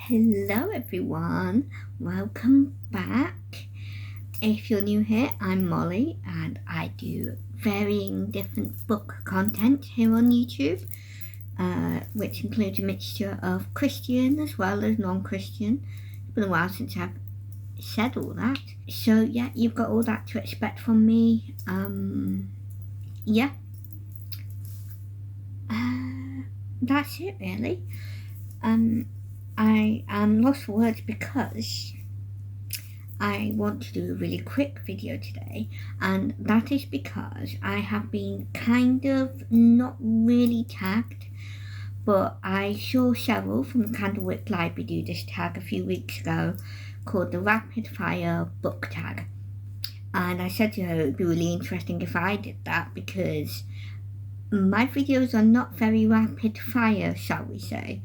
Hello everyone, welcome back. If you're new here, I'm Molly and I do varying different book content here on YouTube, which includes a mixture of Christian as well as non-Christian. It's been a while since I've said all that. So yeah, you've got all that to expect from me. That's it really. I am lost for words because I want to do a really quick video today, and that is because I have been kind of not really tagged, but I saw Cheryl from the Candlewick Library do this tag a few weeks ago called the Rapid Fire Book Tag, and I said to her it would be really interesting if I did that because my videos are not very rapid fire, shall we say.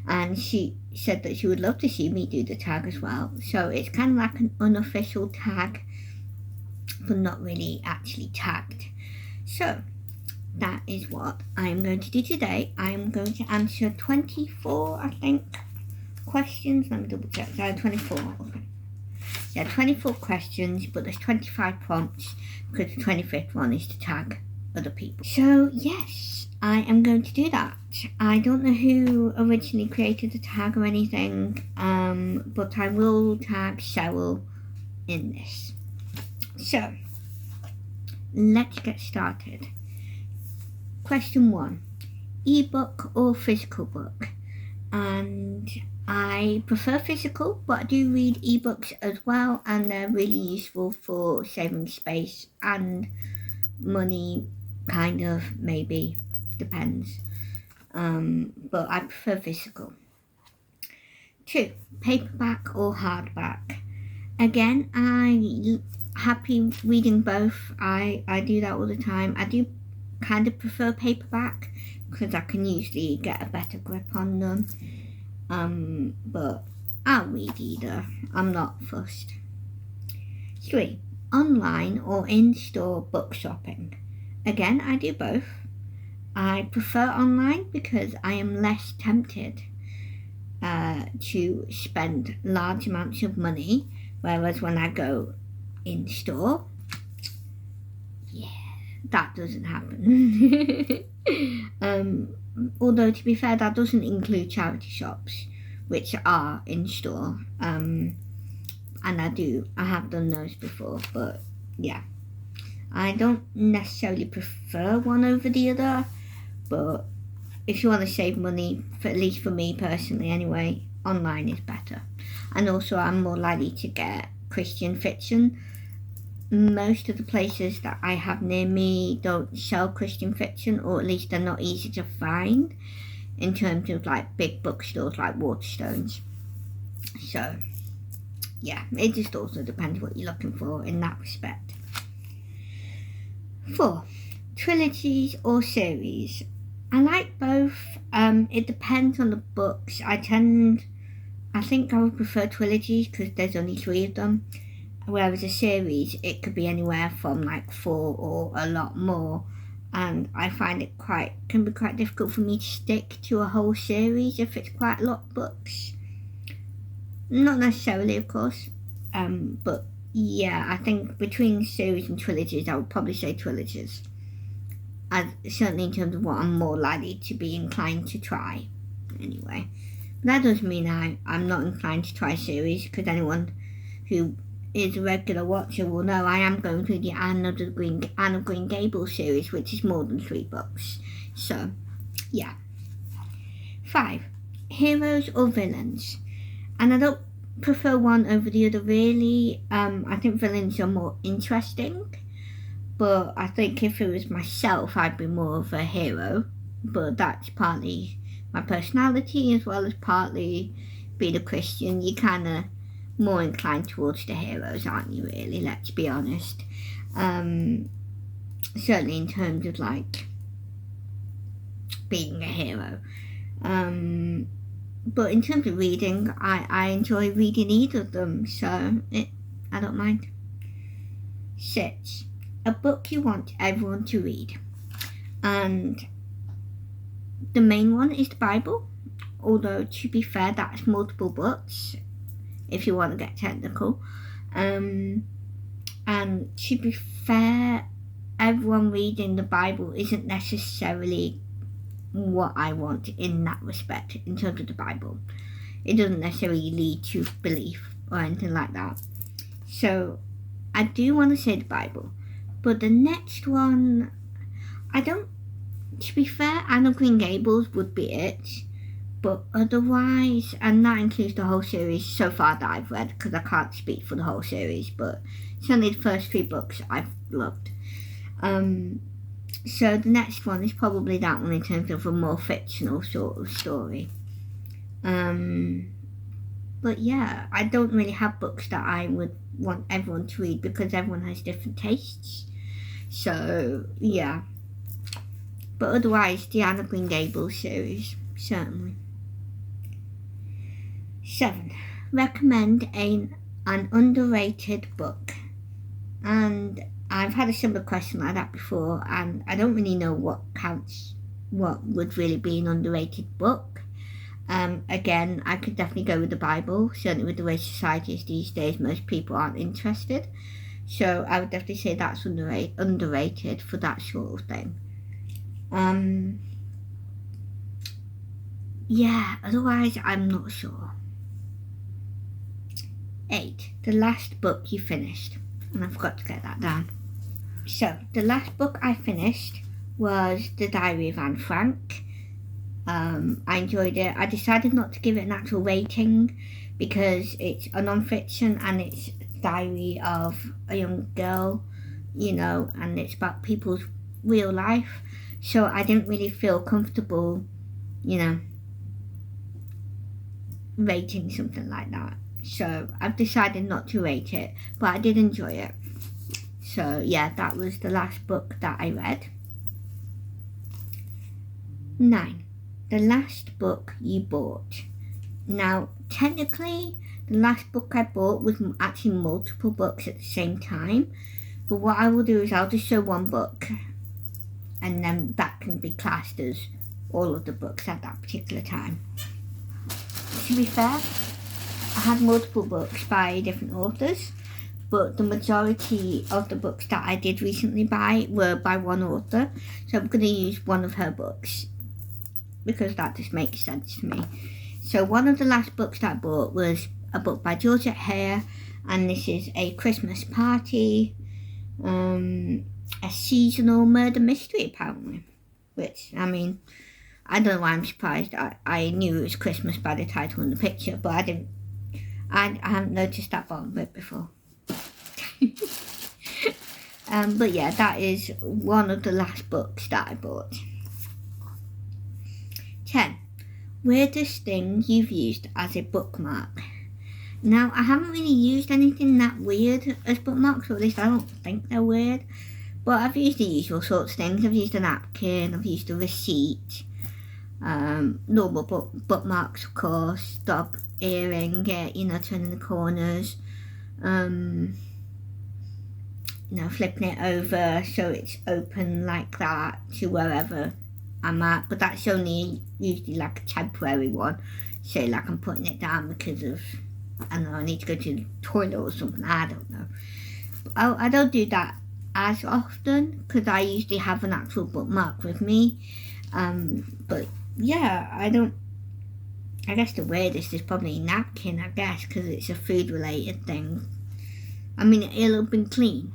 And she said that she would love to see me do the tag as well. So it's kind of like an unofficial tag, but not really actually tagged. So that is what I'm going to do today. I'm going to answer 24, I think, questions. Let me double check. 24. Okay. Yeah, 24 questions, but there's 25 prompts because the 25th one is to tag other people. So yes, I am going to do that. I don't know who originally created the tag or anything, but I will tag Cheryl in this. So let's get started. Question 1, ebook or physical book? And I prefer physical, but I do read ebooks as well, and they're really useful for saving space and money, kind of, maybe, depends. But I prefer physical. 2, paperback or hardback? Again, I'm happy reading both. I do that all the time. I do kind of prefer paperback because I can usually get a better grip on them. But I'll read either. I'm not fussed. 3, online or in-store book shopping? Again, I do both. I prefer online because I am less tempted to spend large amounts of money, whereas when I go in store, yeah, that doesn't happen. Although to be fair, that doesn't include charity shops, which are in store, and I have done those before, but yeah, I don't necessarily prefer one over the other. But if you want to save money, at least for me personally anyway, online is better. And also I'm more likely to get Christian fiction. Most of the places that I have near me don't sell Christian fiction, or at least they're not easy to find in terms of like big bookstores like Waterstones. So yeah, it just also depends what you're looking for in that respect. 4, trilogies or series? I like both. It depends on the books. I think I would prefer trilogies because there's only 3 of them, whereas a series, it could be anywhere from like 4 or a lot more, and I find it can be quite difficult for me to stick to a whole series if it's quite a lot of books. Not necessarily, of course, but yeah, I think between series and trilogies, I would probably say trilogies. Certainly in terms of what I'm more likely to be inclined to try, anyway. But that doesn't mean I'm not inclined to try series, because anyone who is a regular watcher will know I am going through the Anne of Green Gables series, which is more than 3 books. So, yeah. 5, heroes or villains? And I don't prefer one over the other really. I think villains are more interesting. But I think if it was myself, I'd be more of a hero. But that's partly my personality as well as partly being a Christian. You're kind of more inclined towards the heroes, aren't you, really? Let's be honest. Certainly in terms of, like, being a hero. But in terms of reading, I enjoy reading either of them. So, I don't mind. 6, a book you want everyone to read. And the main one is the Bible. although to be fair, that's multiple books if you want to get technical. And to be fair, everyone reading the Bible isn't necessarily what I want in that respect, in terms of the Bible. It doesn't necessarily lead to belief or anything like that. So I do want to say the Bible, but the next one, to be fair, Anne of Green Gables would be it, but otherwise, and that includes the whole series so far that I've read, because I can't speak for the whole series, but certainly the first 3 books I've loved. So the next one is probably that one in terms of a more fictional sort of story. But yeah, I don't really have books that I would want everyone to read because everyone has different tastes. So yeah, but otherwise the Anne of Green Gables series, certainly. 7. Recommend an underrated book. And I've had a similar question like that before, and I don't really know what would really be an underrated book. Again, I could definitely go with the Bible. Certainly with the way society is these days, most people aren't interested. So I would definitely say that's underrated for that sort of thing. Yeah, otherwise I'm not sure. 8. The last book you finished. And I forgot to get that down. So, the last book I finished was The Diary of Anne Frank. I enjoyed it. I decided not to give it an actual rating because it's a non-fiction and it's a diary of a young girl, and it's about people's real life. So I didn't really feel comfortable, rating something like that. So I've decided not to rate it, but I did enjoy it. So yeah, that was the last book that I read. 9. The last book you bought. Now, technically, the last book I bought was actually multiple books at the same time. But what I will do is I'll just show one book, and then that can be classed as all of the books at that particular time. To be fair, I had multiple books by different authors, but the majority of the books that I did recently buy were by one author, so I'm going to use one of her books because that just makes sense to me. So one of the last books that I bought was a book by Georgette Hare, and this is a Christmas party, a seasonal murder mystery apparently, which, I mean, I don't know why I'm surprised. I knew it was Christmas by the title and the picture, but I haven't noticed that bottom bit before. But yeah, that is one of the last books that I bought. 10. Weirdest thing you've used as a bookmark. Now, I haven't really used anything that weird as bookmarks, or at least I don't think they're weird. But I've used the usual sorts of things. I've used a napkin, I've used a receipt, normal bookmarks, of course, dog earring, turning the corners, flipping it over so it's open like that to wherever I'm at, but that's only usually like a temporary one. Say like I'm putting it down because of, I don't know, I need to go to the toilet or something, I don't know. I don't do that as often because I usually have an actual bookmark with me. But yeah, I guess the weirdest is probably napkin, I guess, because it's a food related thing. I mean, it'll have been clean.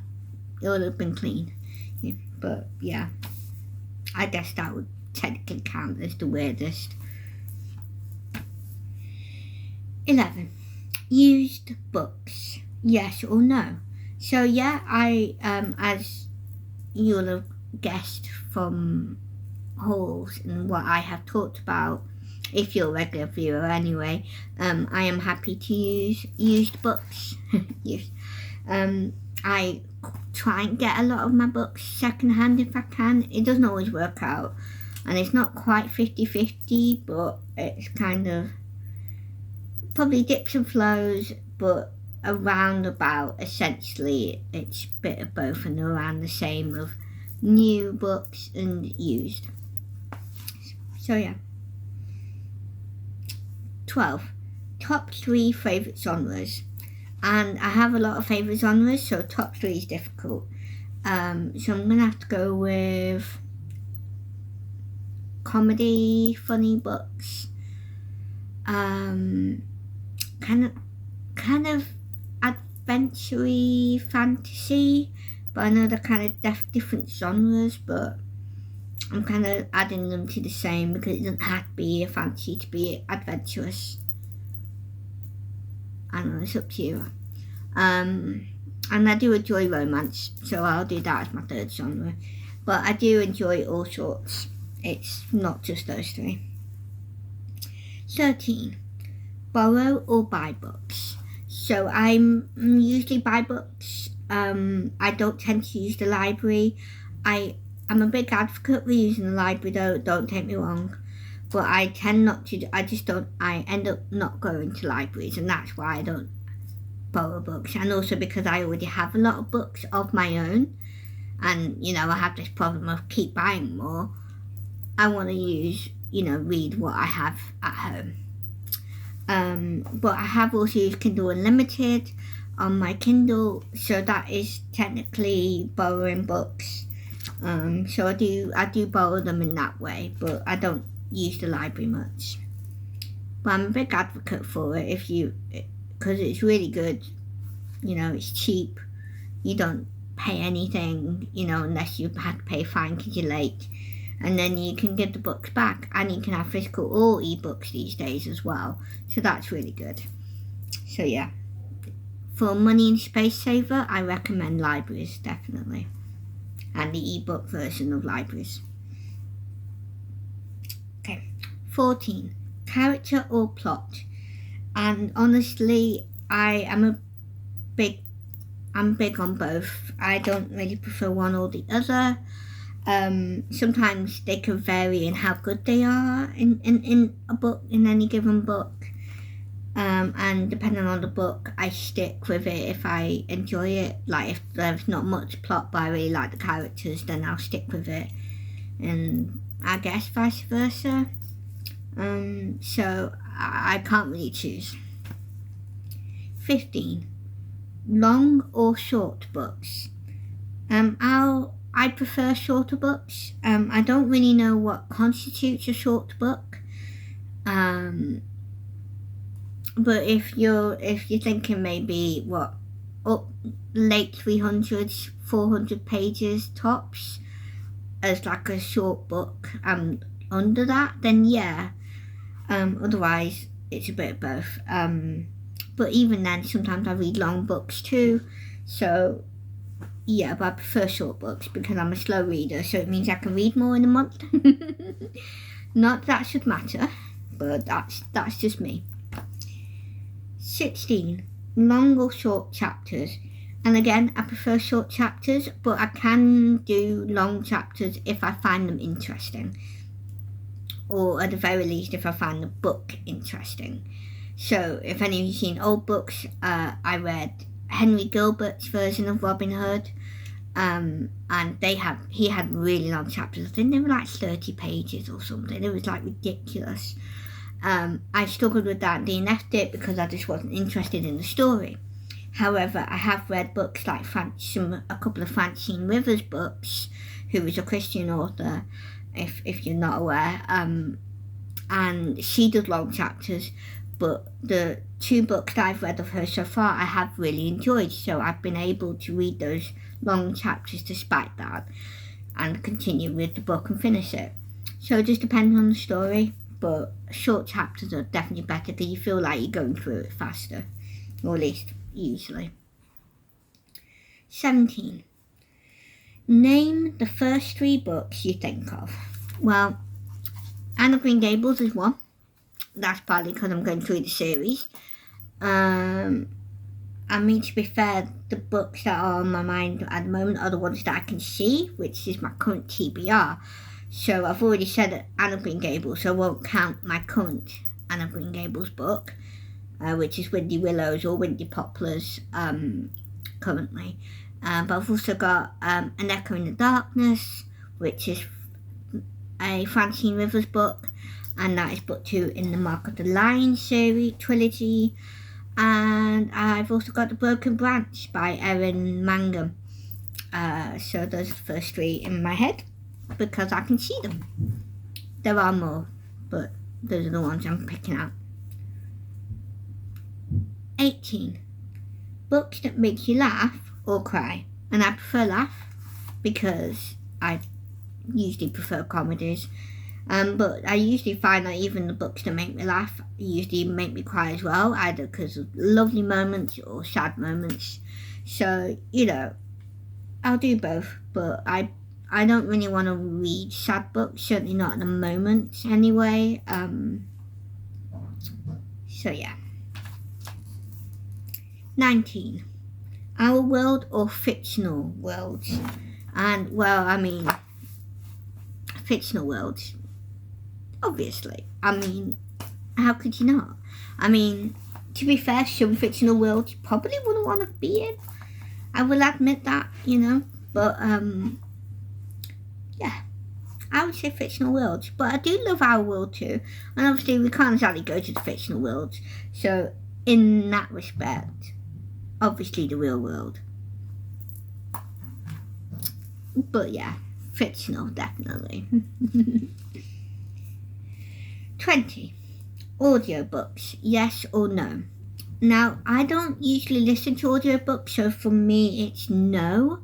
Yeah, but yeah, I guess that would technically count as the weirdest. 11. Used books. Yes or no? So yeah, I as you'll have guessed from hauls and what I have talked about, if you're a regular viewer anyway, I am happy to use used books. Yes. I try and get a lot of my books secondhand if I can. It doesn't always work out, and it's not quite 50-50, but it's kind of probably dips and flows, but around about, essentially it's a bit of both and around the same of new books and used. So yeah. 12. Top 3 favourite genres. And I have a lot of favourite genres, so top 3 is difficult. So I'm going to have to go with comedy, funny books, kind of adventure-y fantasy, but I know they're kind of different genres, but I'm kind of adding them to the same because it doesn't have to be a fantasy to be adventurous. I don't know, it's up to you. And I do enjoy romance, so I'll do that as my third genre. But I do enjoy all sorts. It's not just those 3. 13. Borrow or buy books. So I'm usually buy books. I don't tend to use the library. I'm a big advocate for using the library though, don't take me wrong. But I tend not to, I end up not going to libraries, and that's why I don't borrow books. And also because I already have a lot of books of my own, and I have this problem of keep buying more. I want to read what I have at home. But I have also used Kindle Unlimited on my Kindle, so that is technically borrowing books. So I do borrow them in that way, but I don't use the library much. But I'm a big advocate for it because it's really good. It's cheap. You don't pay anything, unless you had to pay a fine because you're late. And then you can get the books back, and you can have physical or ebooks these days as well. So that's really good. So yeah, for money and space saver, I recommend libraries definitely, and the ebook version of libraries. Okay, 14. Character or plot. And honestly, I'm big on both. I don't really prefer one or the other. Sometimes they can vary in how good they are in a book, in any given book. And depending on the book, I stick with it if I enjoy it. Like if there's not much plot but I really like the characters, then I'll stick with it. And I guess vice versa. So I can't really choose. 15. Long or short books. I prefer shorter books. I don't really know what constitutes a short book. But if you're thinking maybe late 300s, 400 pages tops as like a short book, under that, then yeah. Otherwise, it's a bit of both. But even then, sometimes I read long books too. So yeah, but I prefer short books because I'm a slow reader, so it means I can read more in a month. Not that should matter, but that's just me. 16. Long or short chapters. And again, I prefer short chapters, but I can do long chapters if I find them interesting. Or at the very least, if I find the book interesting. So, if any of you seen old books, I read Henry Gilbert's version of Robin Hood, and he had really long chapters. I think they were like 30 pages or something. It was like ridiculous. I struggled with that and DNF'd it because I just wasn't interested in the story. However, I have read books like a couple of Francine Rivers books, who is a Christian author, if you're not aware, and she does long chapters, but the 2 books that I've read of her so far I have really enjoyed, so I've been able to read those long chapters despite that and continue with the book and finish it. So it just depends on the story, but short chapters are definitely better because you feel like you're going through it faster, or at least usually. 17. Name the first 3 books you think of. Well, Anne of Green Gables is one. That's partly because I'm going through the series. I mean, to be fair, the books that are on my mind at the moment are the ones that I can see, which is my current TBR. So I've already said Anne of Green Gables, so I won't count my current Anne of Green Gables book, which is Windy Willows or Windy Poplars currently. But I've also got An Echo in the Darkness, which is a Francine Rivers book. and that is book 2 in the Mark of the Lion series trilogy. And I've also got The Broken Branch by Erin Mangum. So those are the first 3 in my head because I can see them. There are more, but those are the ones I'm picking out. 18. Books that make you laugh or cry. And I prefer laugh because I usually prefer comedies. But I usually find that even the books that make me laugh usually make me cry as well, either because of lovely moments or sad moments. So, I'll do both, but I don't really want to read sad books, certainly not at the moment anyway. So yeah. 19. Our world or fictional worlds? And well, I mean, fictional worlds, obviously. I mean, how could you not? I mean, to be fair, some fictional worlds you probably wouldn't want to be in. I will admit that, but yeah, I would say fictional worlds. But I do love our world too, and obviously we can't exactly go to the fictional worlds. So in that respect, obviously the real world. But yeah, fictional, definitely. 20. Audiobooks, yes or no? Now, I don't usually listen to audiobooks, so for me it's no,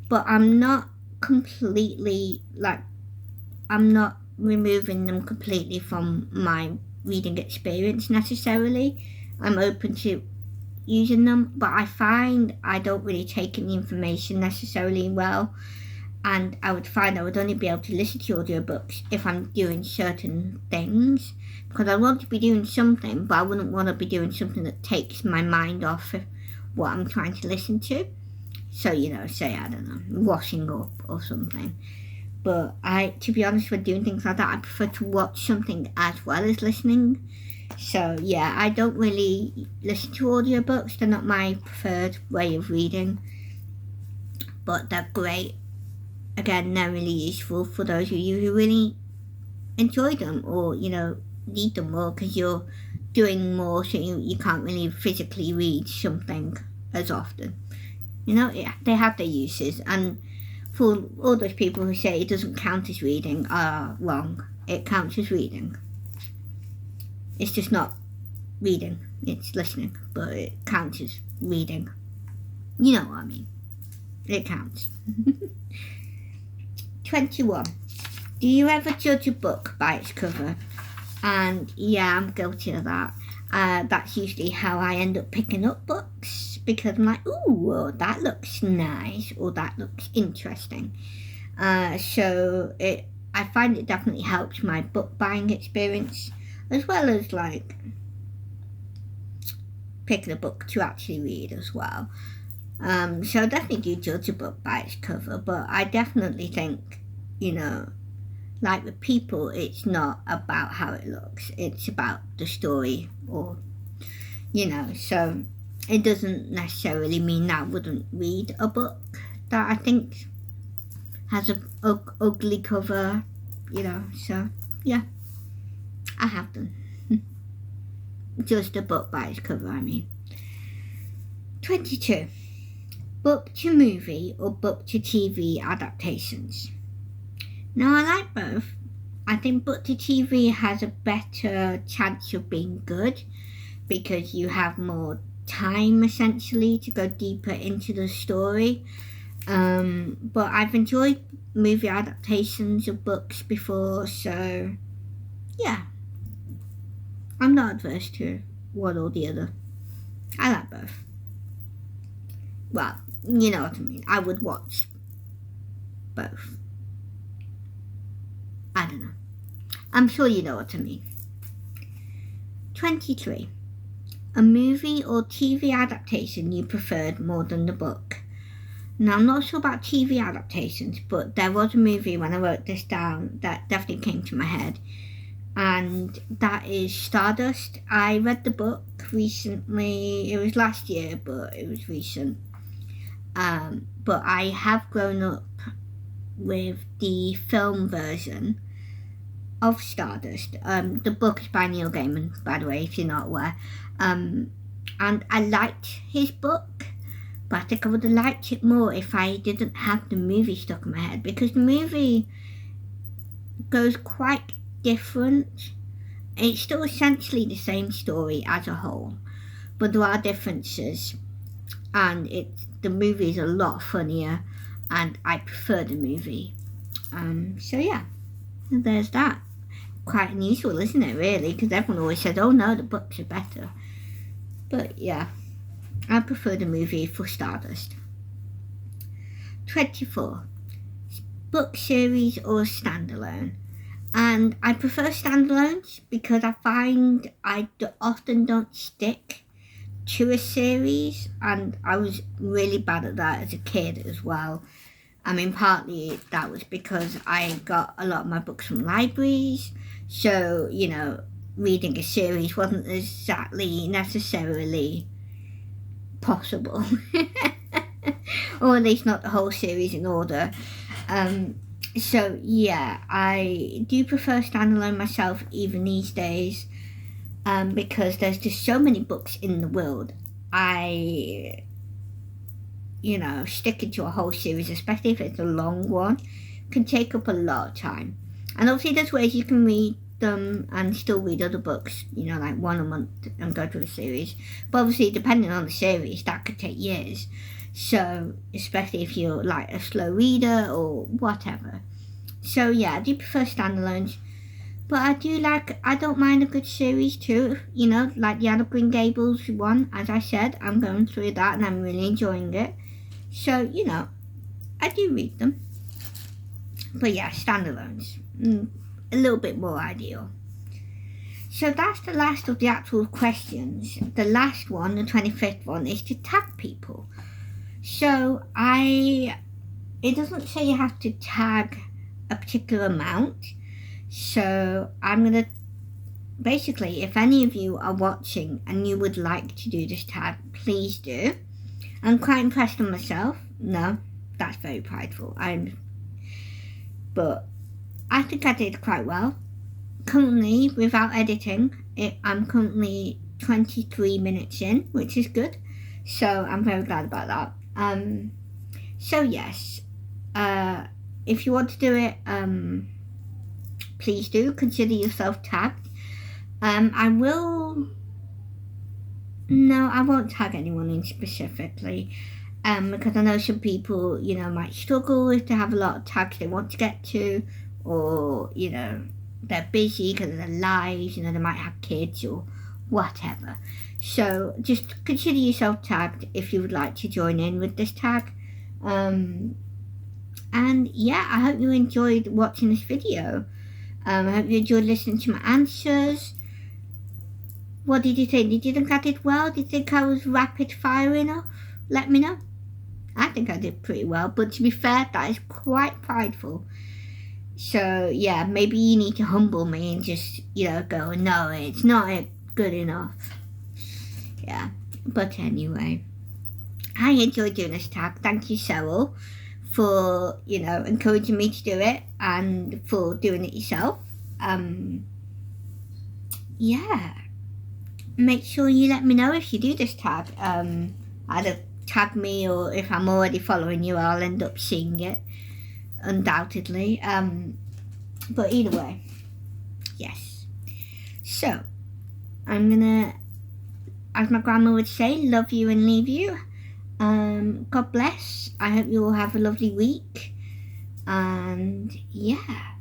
but I'm not completely, I'm not removing them completely from my reading experience necessarily. I'm open to using them, but I find I don't really take in the information necessarily well, and I would find I would only be able to listen to audiobooks if I'm doing certain things, because I want to be doing something, but I wouldn't want to be doing something that takes my mind off of what I'm trying to listen to. So, say, I don't know, washing up or something. But to be honest, when doing things like that, I prefer to watch something as well as listening. So, yeah, I don't really listen to audiobooks. They're not my preferred way of reading, but they're great. Again, they're really useful for those of you who really enjoy them, or, need them more because you're doing more, so you can't really physically read something as often. They have their uses, and for all those people who say it doesn't count as reading are wrong. It counts as reading. It's just not reading, it's listening, but it counts as reading. You know what I mean. It counts. 21. Do you ever judge a book by its cover? And yeah, I'm guilty of that. That's usually how I end up picking up books, because I'm like, ooh, that looks nice, or that looks interesting. So I find it definitely helps my book buying experience, as well as picking a book to actually read as well. So I definitely do judge a book by its cover, but I definitely think, with people, it's not about how it looks, it's about the story, or, so it doesn't necessarily mean that I wouldn't read a book that I think has an ugly cover, so yeah, I have done. Just a book by its cover, I mean. 22. Book to movie or book to TV adaptations? Now, I like both. I think book to TV has a better chance of being good because you have more time essentially to go deeper into the story. But I've enjoyed movie adaptations of books before, so yeah, I'm not adverse to one or the other. I like both. Well, you know what I mean. I would watch both. I don't know. I'm sure you know what I mean. 23. A movie or TV adaptation you preferred more than the book? Now, I'm not sure about TV adaptations, but there was a movie when I wrote this down that definitely came to my head, and that is Stardust. I read the book recently. It was last year, but it was recent. But I have grown up with the film version, of Stardust. The book is by Neil Gaiman, by the way, if you're not aware. And I liked his book, but I think I would have liked it more if I didn't have the movie stuck in my head, because the movie goes quite different. It's still essentially the same story as a whole, but there are differences, and the movie is a lot funnier, and I prefer the movie. So yeah, there's that. Quite unusual, isn't it, really? Because everyone always says, oh no, the books are better. But yeah, I prefer the movie for Stardust. 24. Book series or standalone? And I prefer standalones because I find I often don't stick to a series, and I was really bad at that as a kid as well. I mean, partly that was because I got a lot of my books from libraries, so, you know, reading a series wasn't exactly necessarily possible. Or at least not the whole series in order. So yeah, I do prefer standalone myself even these days, because there's just so many books in the world. Sticking to a whole series, especially if it's a long one, can take up a lot of time. And obviously there's ways you can read them and still read other books, like one a month and go through a series. But obviously, depending on the series, that could take years. So, especially if you're like a slow reader or whatever. So yeah, I do prefer standalones. But I don't mind a good series too, like the Anne of Green Gables one. As I said, I'm going through that and I'm really enjoying it. So, I do read them. But yeah, standalones. A little bit more ideal. So that's the last of the actual questions. The last one, the 25th one, is to tag people. So it doesn't say you have to tag a particular amount. So I'm going to, basically, if any of you are watching and you would like to do this tag, please do. I'm quite impressed with myself. No, that's very prideful. But I think I did quite well. Currently, without editing, I'm currently 23 minutes in, which is good. So I'm very glad about that. So yes, if you want to do it, please do consider yourself tagged. I won't tag anyone in specifically, because I know some people, might struggle if they have a lot of tags they want to get to, or, they're busy because of their lives, they might have kids or whatever. So just consider yourself tagged if you would like to join in with this tag. And yeah, I hope you enjoyed watching this video. I hope you enjoyed listening to my answers. What did you think? Did you think I did well? Did you think I was rapid fire enough? Let me know. I think I did pretty well, but to be fair, that is quite prideful. So yeah, maybe you need to humble me and just, go, no, it's not good enough. Yeah, but anyway, I enjoyed doing this tag. Thank you, Cheryl, for, encouraging me to do it and for doing it yourself. Yeah, make sure you let me know if you do this tag. Either tag me, or if I'm already following you, I'll end up seeing it, undoubtedly. But either way, yes. So, I'm gonna, as my grandma would say, love you and leave you. God bless. I hope you all have a lovely week. And yeah.